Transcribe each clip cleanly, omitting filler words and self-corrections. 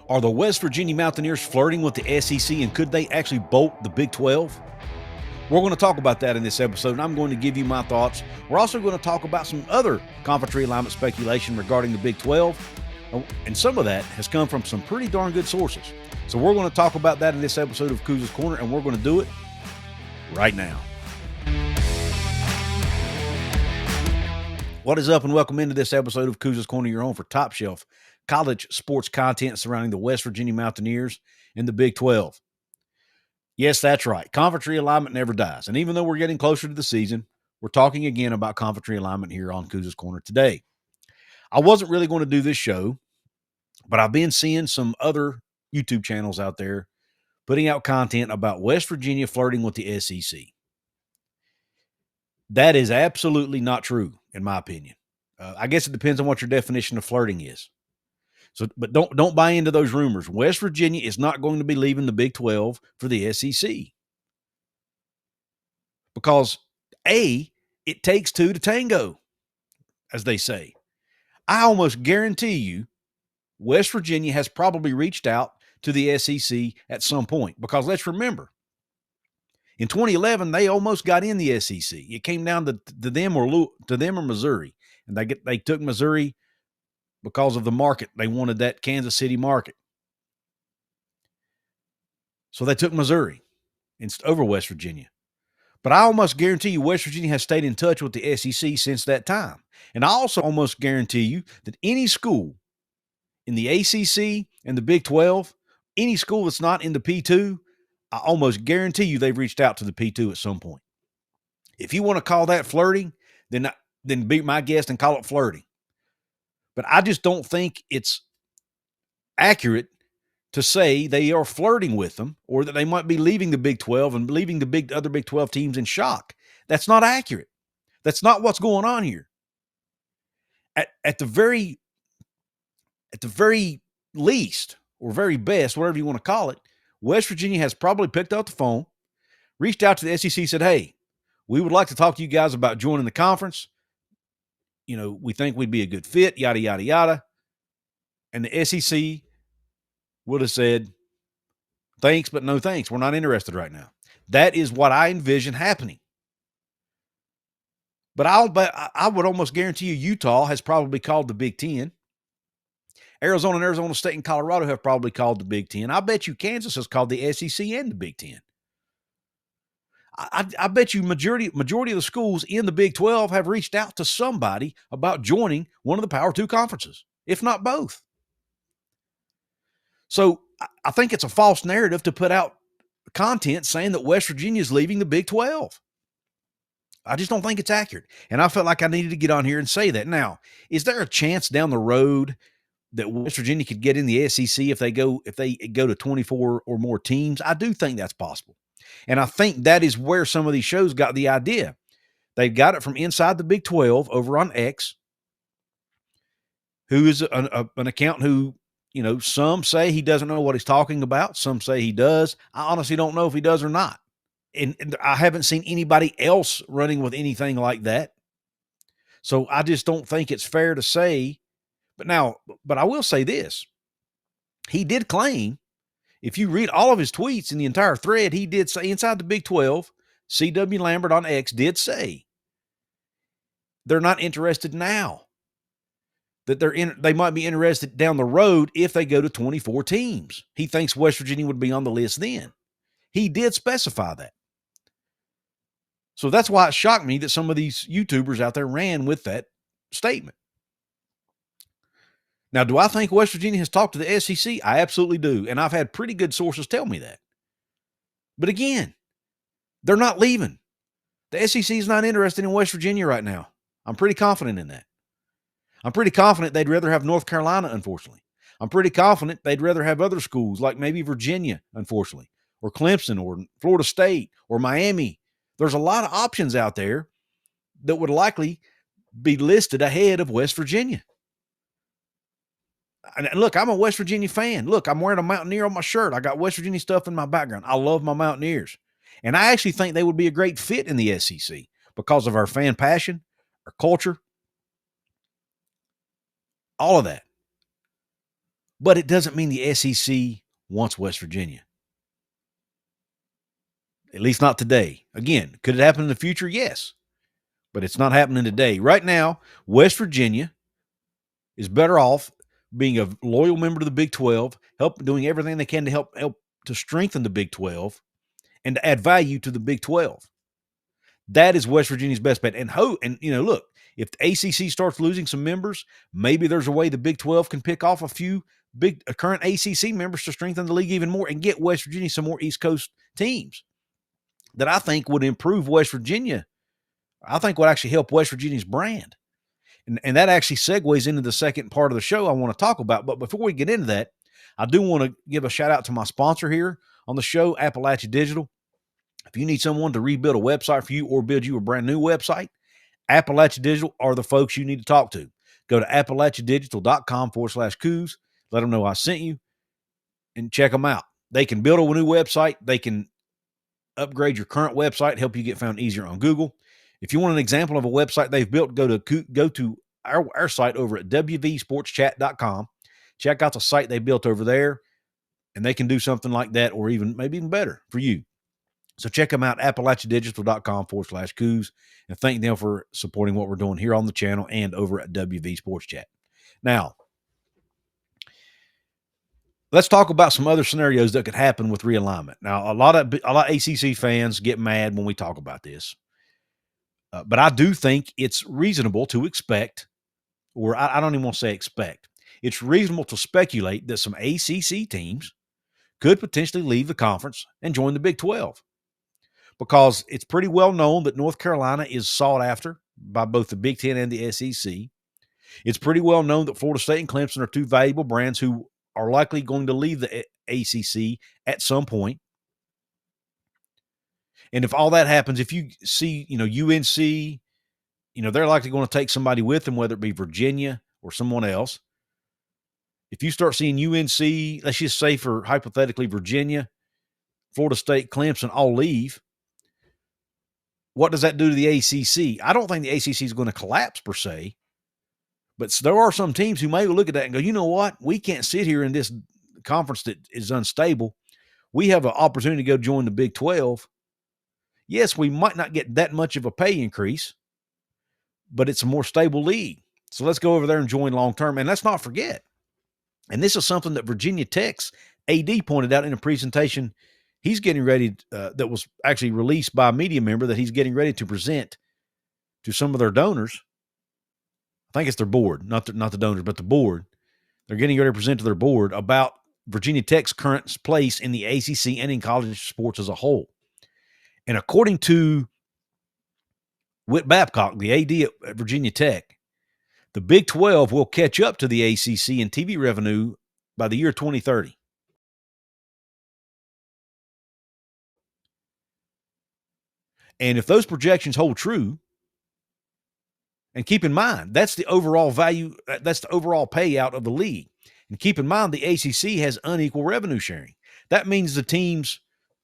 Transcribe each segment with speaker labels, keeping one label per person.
Speaker 1: Are the West Virginia Mountaineers flirting with the SEC, and could they actually bolt the Big 12? We're going to talk about that in this episode, and I'm going to give you my thoughts. We're also going to talk about some other conference realignment speculation regarding the Big 12, and some of that has come from some pretty darn good sources. So we're going to talk about that in this episode of Couz's Corner, and we're going to do it right now. What is up, and welcome into this episode of Couz's Corner, your home for top shelf college sports content surrounding the West Virginia Mountaineers and the Big 12. Yes, that's right. Conference realignment never dies. And even though we're getting closer to the season, we're talking again about conference realignment here on Couz's Corner today. I wasn't really going to do this show, but I've been seeing some other YouTube channels out there putting out content about West Virginia flirting with the SEC. That is absolutely not true, in my opinion. I guess it depends on what your definition of flirting is. So, but don't buy into those rumors. West Virginia is not going to be leaving the Big 12 for the SEC. Because, A, it takes two to tango, as they say. I almost guarantee you West Virginia has probably reached out to the SEC at some point. Because let's remember, in 2011, they almost got in the SEC. It came down to them or Missouri. And they took Missouri because of the market. They wanted that Kansas City market. So they took Missouri over West Virginia. But I almost guarantee you West Virginia has stayed in touch with the SEC since that time. And I also almost guarantee you that any school in the ACC and the Big 12, any school that's not in the P2, I almost guarantee you they've reached out to the P2 at some point. If you want to call that flirting, then be my guest and call it flirting. But I just don't think it's accurate to say they are flirting with them or that they might be leaving the Big 12 and leaving the other Big 12 teams in shock. That's not accurate. That's not what's going on here. At the very least, or very best, whatever you want to call it, West Virginia has probably picked up the phone, reached out to the SEC, said, hey, we would like to talk to you guys about joining the conference. You know, we think we'd be a good fit, yada, yada, yada. And the SEC would have said, thanks, but no thanks. We're not interested right now. That is what I envision happening. But I would almost guarantee you Utah has probably called the Big Ten. Arizona and Arizona State and Colorado have probably called the Big Ten. I bet you Kansas has called the SEC and the Big Ten. I bet you majority of the schools in the Big 12 have reached out to somebody about joining one of the Power 2 conferences, if not both. So I think it's a false narrative to put out content saying that West Virginia is leaving the Big 12. I just don't think it's accurate. And I felt like I needed to get on here and say that. Now, is there a chance down the road that West Virginia could get in the SEC if they go to 24 or more teams? I do think that's possible. And I think that is where some of these shows got the idea. They've got it from inside the Big 12 over on X, who is an account who, you know, some say he doesn't know what he's talking about. Some say he does. I honestly don't know if he does or not. And I haven't seen anybody else running with anything like that. So I just don't think it's fair to say. But I will say this. He did claim, if you read all of his tweets in the entire thread, he did say inside the Big 12, C.W. Lambert on X did say they're not interested now. That they might be interested down the road if they go to 24 teams. He thinks West Virginia would be on the list then. He did specify that. So that's why it shocked me that some of these YouTubers out there ran with that statement. Now, do I think West Virginia has talked to the SEC? I absolutely do. And I've had pretty good sources tell me that. But again, they're not leaving. The SEC is not interested in West Virginia right now. I'm pretty confident in that. I'm pretty confident they'd rather have North Carolina, unfortunately. I'm pretty confident they'd rather have other schools like maybe Virginia, unfortunately, or Clemson, or Florida State, or Miami. There's a lot of options out there that would likely be listed ahead of West Virginia. And look, I'm a West Virginia fan. Look, I'm wearing a Mountaineer on my shirt. I got West Virginia stuff in my background. I love my Mountaineers. And I actually think they would be a great fit in the SEC because of our fan passion, our culture, all of that. But it doesn't mean the SEC wants West Virginia. At least not today. Again, could it happen in the future? Yes. But it's not happening today. Right now, West Virginia is better off being a loyal member to the Big 12, doing everything they can to help to strengthen the Big 12 and to add value to the Big 12. That is West Virginia's best bet. And look, if the ACC starts losing some members, maybe there's a way the Big 12 can pick off a few big current ACC members to strengthen the league even more and get West Virginia some more East Coast teams that I think would improve West Virginia. I think would actually help West Virginia's brand. And that actually segues into the second part of the show I want to talk about. But before we get into that, I do want to give a shout out to my sponsor here on the show, Appalachia Digital. If you need someone to rebuild a website for you or build you a brand new website, Appalachia Digital are the folks you need to talk to. Go to appalachiadigital.com/Couz. Let them know I sent you and check them out. They can build a new website. They can upgrade your current website, help you get found easier on Google. If you want an example of a website they've built, go to our site over at wvsportschat.com. Check out the site they built over there, and they can do something like that or maybe even better for you. So check them out, appalachiadigital.com/Couz, and thank them for supporting what we're doing here on the channel and over at WV Sports Chat. Now, let's talk about some other scenarios that could happen with realignment. Now, a lot of ACC fans get mad when we talk about this. But I do think it's reasonable to expect, or I don't even want to say expect, it's reasonable to speculate that some ACC teams could potentially leave the conference and join the Big 12. Because it's pretty well known that North Carolina is sought after by both the Big 10 and the SEC. It's pretty well known that Florida State and Clemson are two valuable brands who are likely going to leave the ACC at some point. And if all that happens, if you see, UNC, they're likely going to take somebody with them, whether it be Virginia or someone else. If you start seeing UNC, let's just say for hypothetically Virginia, Florida State, Clemson all leave, what does that do to the ACC? I don't think the ACC is going to collapse per se, but there are some teams who may look at that and go, you know what? We can't sit here in this conference that is unstable. We have an opportunity to go join the Big 12. Yes, we might not get that much of a pay increase, but it's a more stable league. So let's go over there and join long term. And let's not forget, and this is something that Virginia Tech's AD pointed out in a presentation he's getting ready, that was actually released by a media member that he's getting ready to present to some of their donors. I think it's their board, not the donors, but the board. They're getting ready to present to their board about Virginia Tech's current place in the ACC and in college sports as a whole. And according to Whit Babcock, the AD at Virginia Tech, the Big 12 will catch up to the ACC in TV revenue by the year 2030. And if those projections hold true, and keep in mind, that's the overall value, that's the overall payout of the league. And keep in mind, the ACC has unequal revenue sharing. That means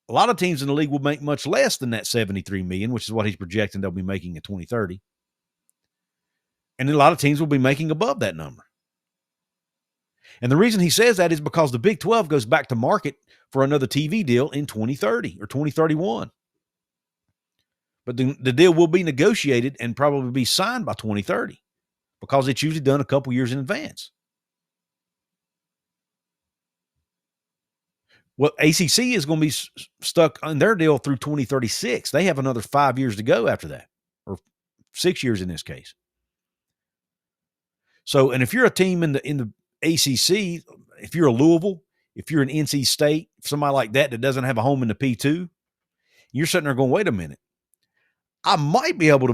Speaker 1: a lot of teams in the league will make much less than that $73 million, which is what he's projecting they'll be making in 2030. And a lot of teams will be making above that number. And the reason he says that is because the Big 12 goes back to market for another TV deal in 2030 or 2031. But the deal will be negotiated and probably be signed by 2030 because it's usually done a couple years in advance. Well, ACC is going to be stuck on their deal through 2036. They have another 5 years to go after that, or 6 years in this case. So, and if you're a team in the ACC, if you're a Louisville, if you're an NC State, somebody like that doesn't have a home in the P2, you're sitting there going, wait a minute. I might be able to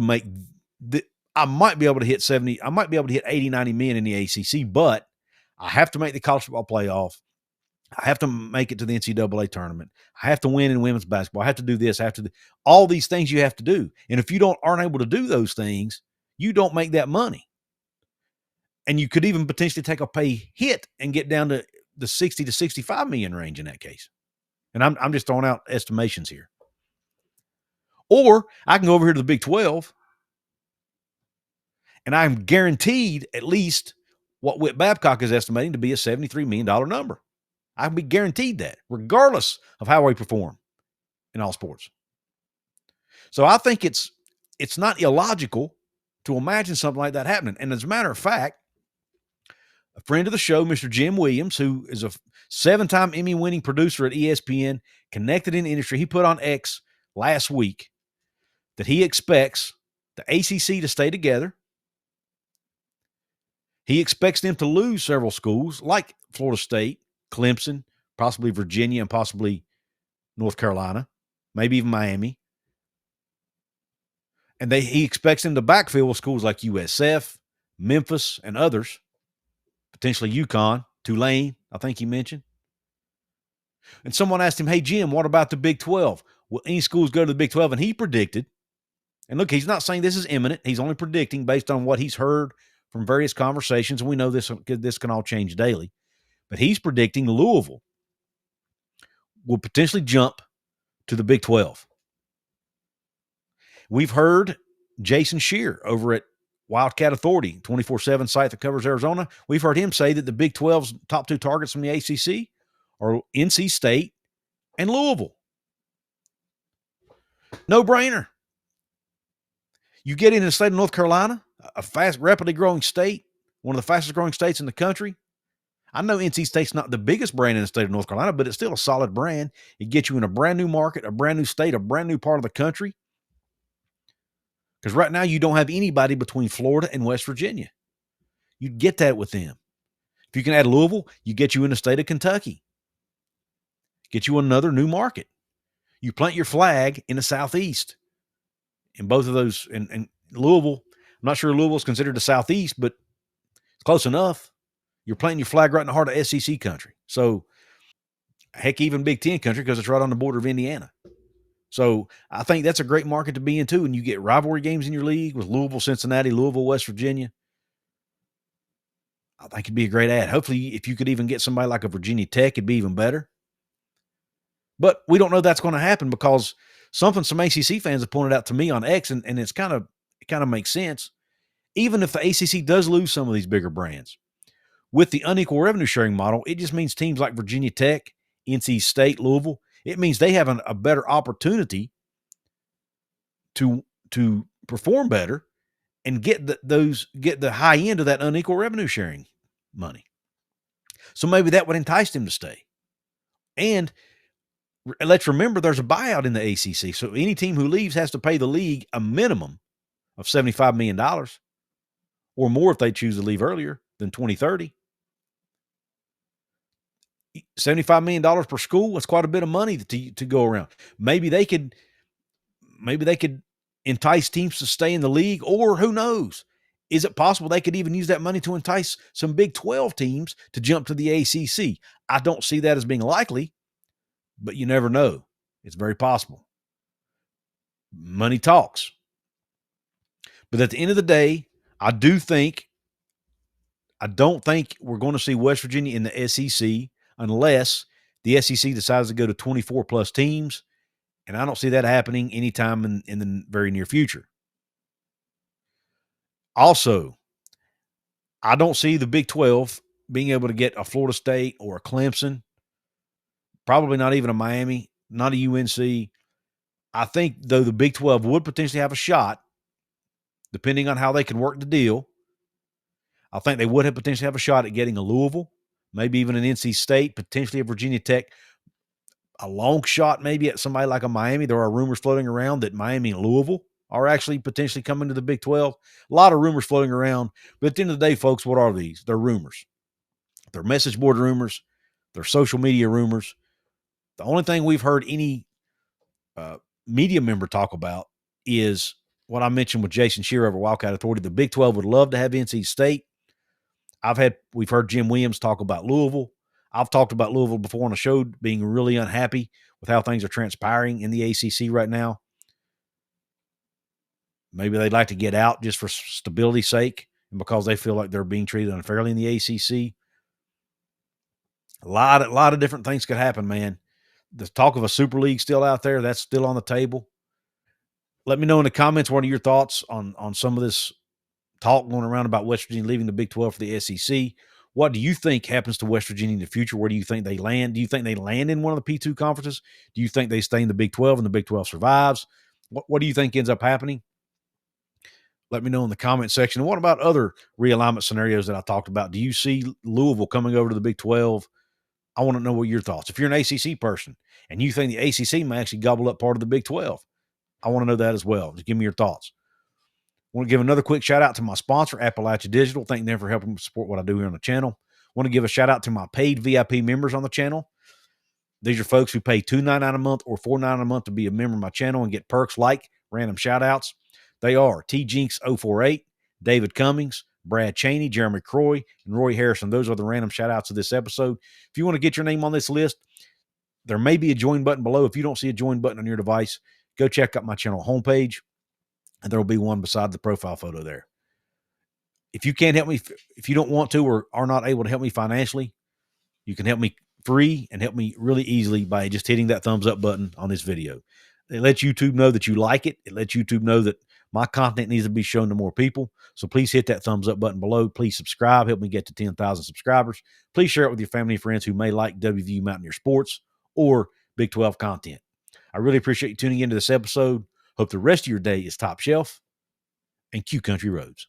Speaker 1: hit 70. I might be able to hit 80, 90 million in the ACC, but I have to make the college football playoff. I have to make it to the NCAA tournament. I have to win in women's basketball. I have to do this. I have to do all these things you have to do. And if you aren't able to do those things, you don't make that money. And you could even potentially take a pay hit and get down to the 60 to 65 million range in that case. And I'm just throwing out estimations here. Or I can go over here to the Big 12 and I'm guaranteed at least what Whit Babcock is estimating to be a $73 million number. I can be guaranteed that, regardless of how we perform in all sports. So I think it's not illogical to imagine something like that happening. And as a matter of fact, a friend of the show, Mr. Jim Williams, who is a 7-time Emmy-winning producer at ESPN, connected in the industry, he put on X last week that he expects the ACC to stay together. He expects them to lose several schools like Florida State, Clemson, possibly Virginia, and possibly North Carolina, maybe even Miami. And he expects them to backfill with schools like USF, Memphis, and others, potentially UConn, Tulane, I think he mentioned. And someone asked him, hey, Jim, what about the Big 12? Will any schools go to the Big 12? And he predicted, and look, he's not saying this is imminent. He's only predicting based on what he's heard from various conversations. And we know this can all change daily. But he's predicting Louisville will potentially jump to the Big 12. We've heard Jason Shear over at Wildcat Authority, 24/7 site that covers Arizona. We've heard him say that the Big 12's top 2 targets from the ACC are NC State and Louisville. No brainer. You get into the state of North Carolina, a rapidly growing state, one of the fastest growing states in the country. I know NC State's not the biggest brand in the state of North Carolina, but it's still a solid brand. It gets you in a brand new market, a brand new state, a brand new part of the country. Because right now you don't have anybody between Florida and West Virginia. You'd get that with them. If you can add Louisville, you get you in the state of Kentucky. Get you another new market. You plant your flag in the Southeast. In both of those, and Louisville, I'm not sure Louisville's considered the Southeast, but it's close enough. You're planting your flag right in the heart of SEC country. So, heck, even Big Ten country, because it's right on the border of Indiana. So I think that's a great market to be in too. And you get rivalry games in your league with Louisville, Cincinnati, Louisville, West Virginia. I think it'd be a great ad. Hopefully, if you could even get somebody like a Virginia Tech, it'd be even better. But we don't know that's going to happen because something some ACC fans have pointed out to me on X, and it kind of makes sense. Even if the ACC does lose some of these bigger brands, with the unequal revenue sharing model, it just means teams like Virginia Tech, NC State, Louisville, it means they have a better opportunity to perform better and get the high end of that unequal revenue sharing money. So maybe that would entice them to stay. And let's remember there's a buyout in the ACC. So any team who leaves has to pay the league a minimum of $75 million or more if they choose to leave earlier than 2030. $75 million per school, that's quite a bit of money to go around. Maybe they could entice teams to stay in the league, or who knows? Is it possible they could even use that money to entice some Big 12 teams to jump to the ACC? I don't see that as being likely, but you never know. It's very possible. Money talks. But at the end of the day, I don't think we're going to see West Virginia in the SEC unless the SEC decides to go to 24 plus teams. And I don't see that happening anytime in the very near future. Also, I don't see the Big 12 being able to get a Florida State or a Clemson, probably not even a Miami, not a UNC. I think, though, the Big 12 would potentially have a shot, depending on how they can work the deal. I think they would potentially have a shot at getting a Louisville, maybe even an NC State, potentially a Virginia Tech, a long shot maybe at somebody like a Miami. There are rumors floating around that Miami and Louisville are actually potentially coming to the Big 12. A lot of rumors floating around. But at the end of the day, folks, what are these? They're rumors. They're message board rumors. They're social media rumors. The only thing we've heard any media member talk about is what I mentioned with Jason Shearer over Wildcat Authority. The Big 12 would love to have NC State. We've heard Jim Williams talk about Louisville. I've talked about Louisville before on the show, being really unhappy with how things are transpiring in the ACC right now. Maybe they'd like to get out just for stability's sake and because they feel like they're being treated unfairly in the ACC. A lot of different things could happen, man. The talk of a Super League still out there. That's still on the table. Let me know in the comments what are your thoughts on some of this talk going around about West Virginia leaving the Big 12 for the SEC. What do you think happens to West Virginia in the future? Where do you think they land? Do you think they land in one of the P2 conferences? Do you think they stay in the Big 12 and the Big 12 survives? What do you think ends up happening? Let me know in the comment section. And what about other realignment scenarios that I talked about? Do you see Louisville coming over to the Big 12? I want to know what your thoughts. If you're an ACC person and you think the ACC may actually gobble up part of the Big 12, I want to know that as well. Just give me your thoughts. I want to give another quick shout out to my sponsor, Appalachia Digital. Thank them for helping support what I do here on the channel. I want to give a shout out to my paid VIP members on the channel. These are folks who pay $2.99 a month or $4.99 a month to be a member of my channel and get perks like random shout outs. They are T Jinx 048, David Cummings, Brad Cheney, Jeremy Croy, and Roy Harrison. Those are the random shout outs of this episode. If you want to get your name on this list, there may be a join button below. If you don't see a join button on your device, go check out my channel homepage, and there will be one beside the profile photo there. If you can't help me, if you don't want to or are not able to help me financially, you can help me free and help me really easily by just hitting that thumbs up button on this video. It lets YouTube know that you like it. It lets YouTube know that my content needs to be shown to more people. So please hit that thumbs up button below. Please subscribe. Help me get to 10,000 subscribers. Please share it with your family and friends who may like WVU Mountaineer sports or Big 12 content. I really appreciate you tuning into this episode. Hope the rest of your day is top shelf and Q Country Roads.